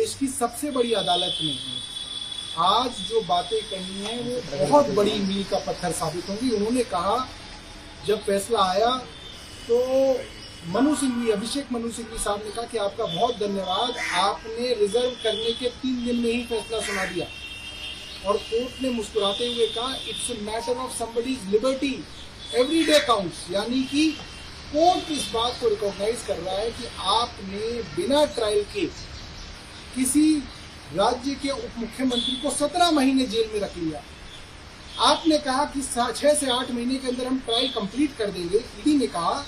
देश की सबसे बड़ी अदालत ने आज जो बातें कही हैं वो बहुत बड़ी मील का पत्थर साबित होंगी। उन्होंने कहा, जब फैसला आया तो अभिषेक मनु सिंघवी साहब ने कहा कि आपका बहुत धन्यवाद, आपने रिजर्व करने के 3 दिन में ही फैसला सुना दिया। और कोर्ट ने मुस्कुराते हुए कहा, it's a matter of somebody's liberty, every day counts. यानी कि कोर्ट इस बात को रिकॉग्नाइज कर रहा है कि आपने बिना ट्रायल के किसी राज्य के उप मुख्यमंत्री को 17 महीने जेल में रख लिया। आपने कहा कि 6 से 8 महीने के अंदर हम ट्रायल कंप्लीट कर देंगे, ईडी ने कहा,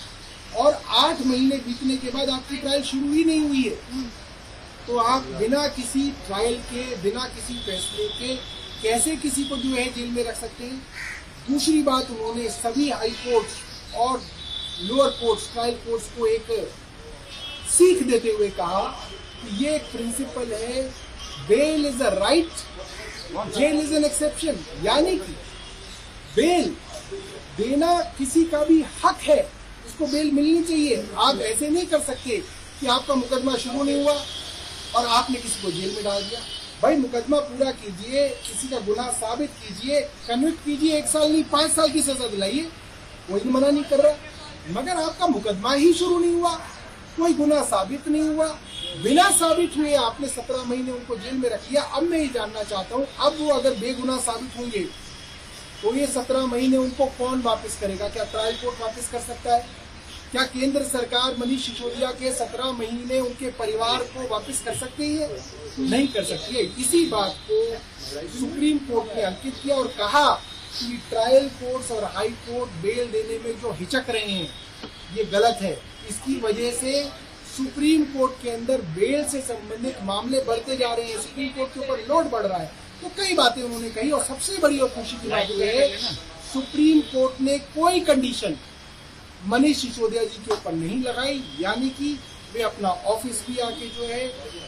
और 8 महीने बीतने के बाद आपकी ट्रायल शुरू ही नहीं हुई है। तो आप बिना किसी ट्रायल के, बिना किसी फैसले के कैसे किसी को जो है जेल में रख सकते हैं। दूसरी बात, उन्होंने सभी हाई कोर्ट्स और लोअर कोर्ट्स, ट्रायल कोर्ट्स को एक सीख देते हुए कहा कि ये एक प्रिंसिपल है, bail is a right, jail is an exception. यानी कि बेल देना किसी का भी हक है, उसको बेल मिलनी चाहिए। आप ऐसे नहीं कर सकते कि आपका मुकदमा शुरू नहीं हुआ और आपने किसी को जेल में डाल दिया। भाई मुकदमा पूरा कीजिए, किसी का गुनाह साबित कीजिए, कन्विक्ट कीजिए, 1 साल नहीं 5 साल की सजा दिलाइए, कोई मना नहीं कर रहा। मगर आपका मुकदमा ही शुरू नहीं हुआ, कोई गुनाह साबित नहीं हुआ, बिना साबित हुए आपने 17 महीने उनको जेल में रख लिया। अब मैं ये जानना चाहता हूँ, अब वो अगर बेगुनाह साबित होंगे तो ये 17 महीने उनको कौन वापस करेगा? क्या ट्रायल कोर्ट वापस कर सकता है? क्या केंद्र सरकार मनीष सिसोदिया के 17 महीने उनके परिवार को वापस कर सकती है? नहीं कर सकती है। इसी बात को सुप्रीम कोर्ट ने अंकित किया और कहा कि ट्रायल कोर्ट्स और हाई कोर्ट बेल देने में जो हिचक रहे हैं ये गलत है। इसकी वजह से सुप्रीम कोर्ट के अंदर बेल से संबंधित मामले बढ़ते जा रहे हैं, सुप्रीम कोर्ट के ऊपर लोड बढ़ रहा है। तो कई बातें उन्होंने कही और सबसे बड़ी और खुशी की बात यह है, सुप्रीम कोर्ट ने कोई कंडीशन मनीष सिसोदिया जी के ऊपर नहीं लगाई। यानी कि वे अपना ऑफिस भी आके जो है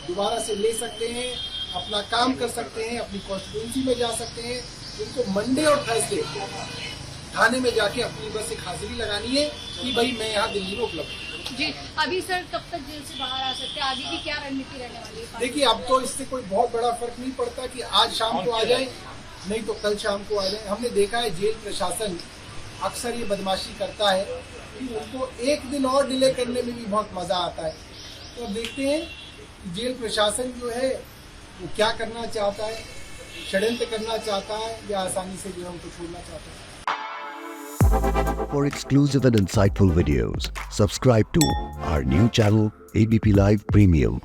दोबारा से ले सकते हैं, अपना काम कर सकते हैं, अपनी कॉन्स्टिट्यूंसी में जा सकते हैं। उनको मंडे और थर्सडे थाने में जाके अपनी बस एक हाजिरी लगानी है कि भाई मैं यहाँ दिल्ली में उपलब्ध हूँ। जी, अभी सर कब तक जेल से बाहर आ सकते हैं? आगे की क्या रणनीति रहने वाली है? देखिए, अब तो इससे कोई बहुत बड़ा फर्क नहीं पड़ता कि आज शाम को आ जाए, नहीं तो कल शाम को आ जाए। हमने देखा है जेल प्रशासन अक्सर ये बदमाशी करता है कि उनको एक दिन और डिले करने में भी बहुत मजा आता है। तो अब देखते हैं कि जेल प्रशासन जो है वो क्या करना चाहता है, षड्यंत्र करना चाहता है या आसानी से जो है उनको छोड़ना चाहता है। For exclusive and insightful videos, subscribe to our new channel ABP Live Premium.